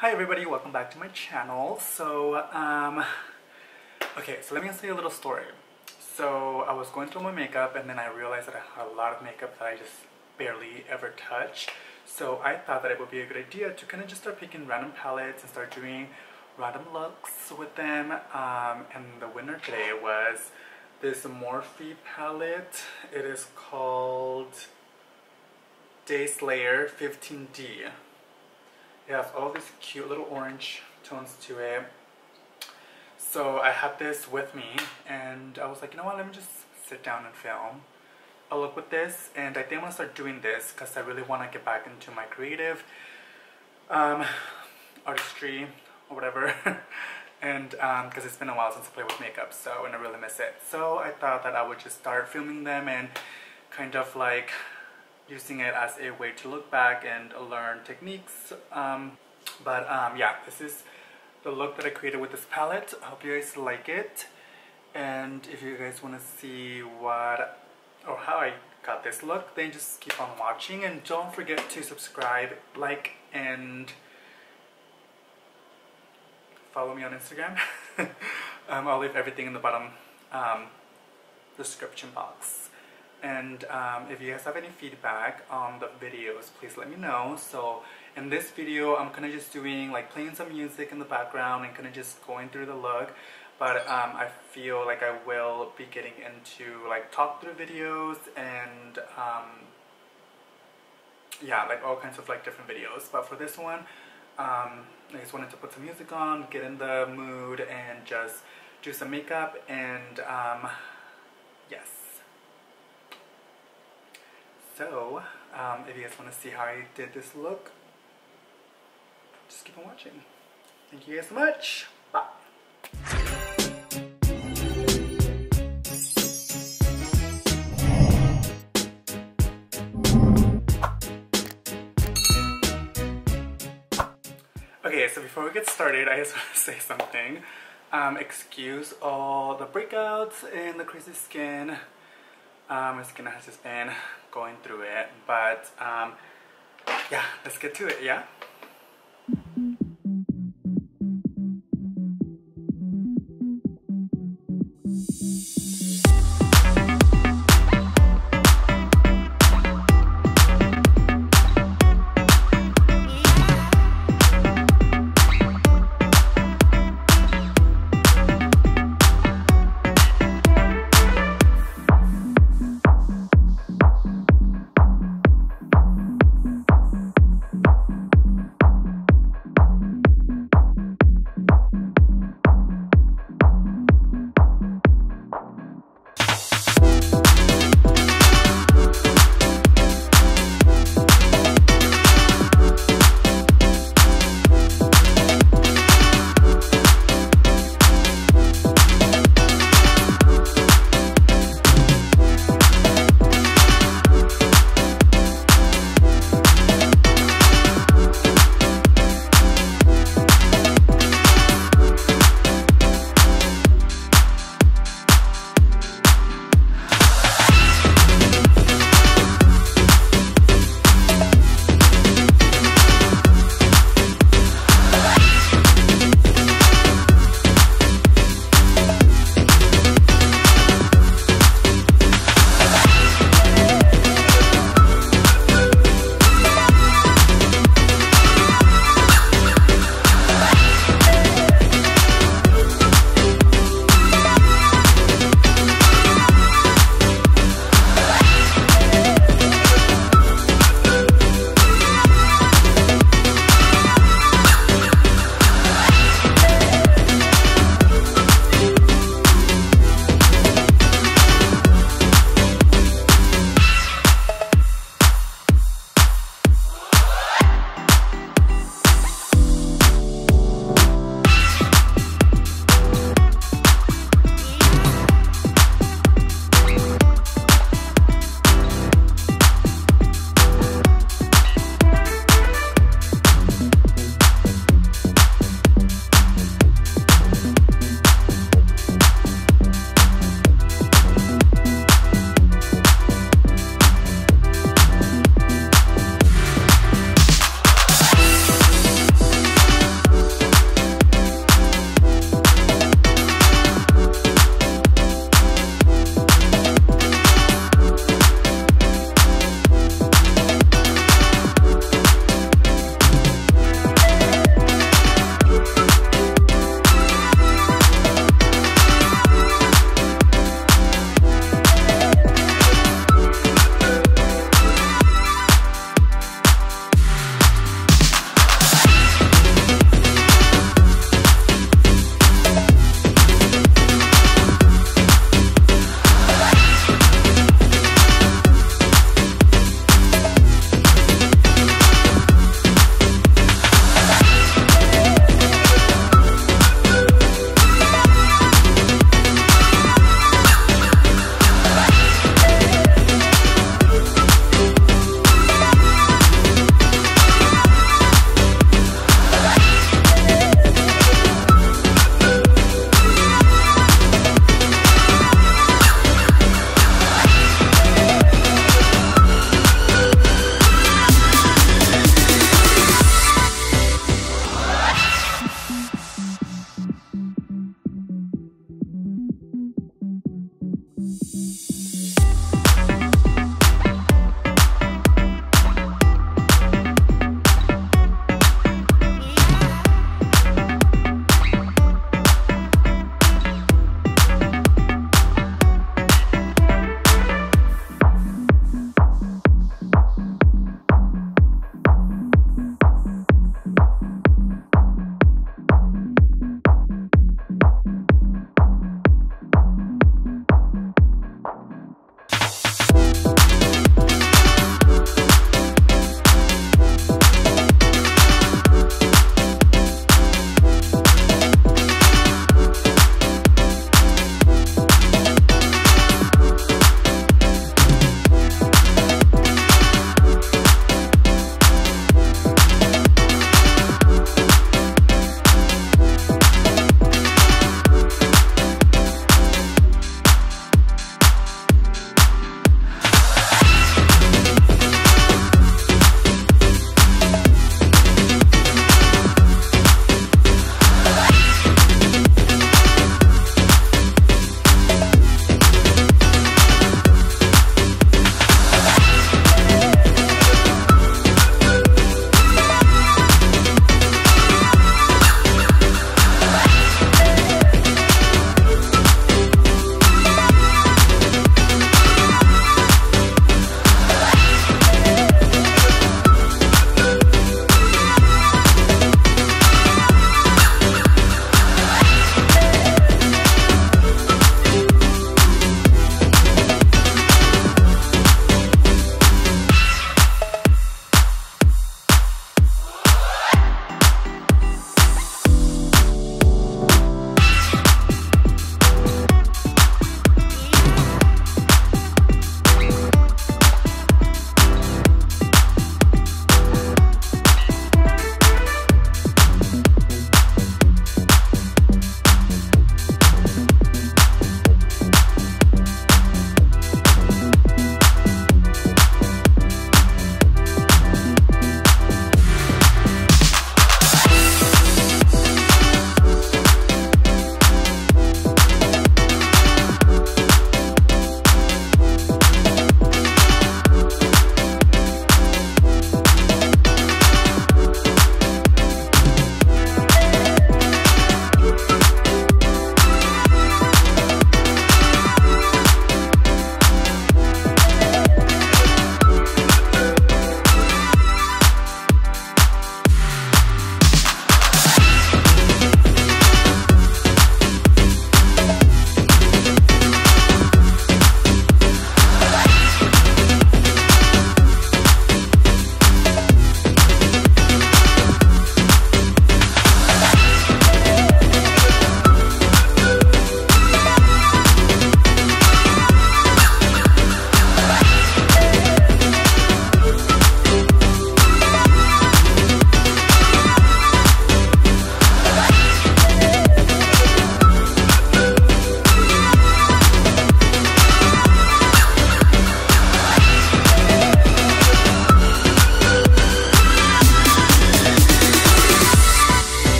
Hi everybody, welcome back to my channel. Okay, so let me tell you a little story. So I was going through my makeup and then I realized that I had a lot of makeup that I just barely ever touch. So I thought that it would be a good idea to kind of just start picking random palettes and start doing random looks with them. And the winner today was this Morphe palette. It is called Day Slayer 15D. It has all these cute little orange tones to it. So I had this with me and I was like, you know what, let me just sit down and film a look with this. And I think I'm going to start doing this because I really want to get back into my creative artistry or whatever. And because it's been a while since I played with makeup, so and I really miss it. So I thought that I would just start filming them and kind of like using it as a way to look back and learn techniques. Yeah, this is the look that I created with this palette. I hope you guys like it. And if you guys want to see what or how I got this look, then just keep on watching. And don't forget to subscribe, like, and follow me on Instagram. I'll leave everything in the bottom description box. And if you guys have any feedback on the videos, please let me know. So in this video, I'm kind of just doing like playing some music in the background and kind of just going through the look. But I feel like I will be getting into like talk through videos and yeah, like all kinds of like different videos. But for this one, I just wanted to put some music on, get in the mood, and just do some makeup. And yes. So, if you guys want to see how I did this look, just keep on watching. Thank you guys so much. Bye. Okay, so before we get started, I just want to say something. Excuse all the breakouts and the crazy skin. My skin has just been going through it, but yeah, let's get to it, yeah?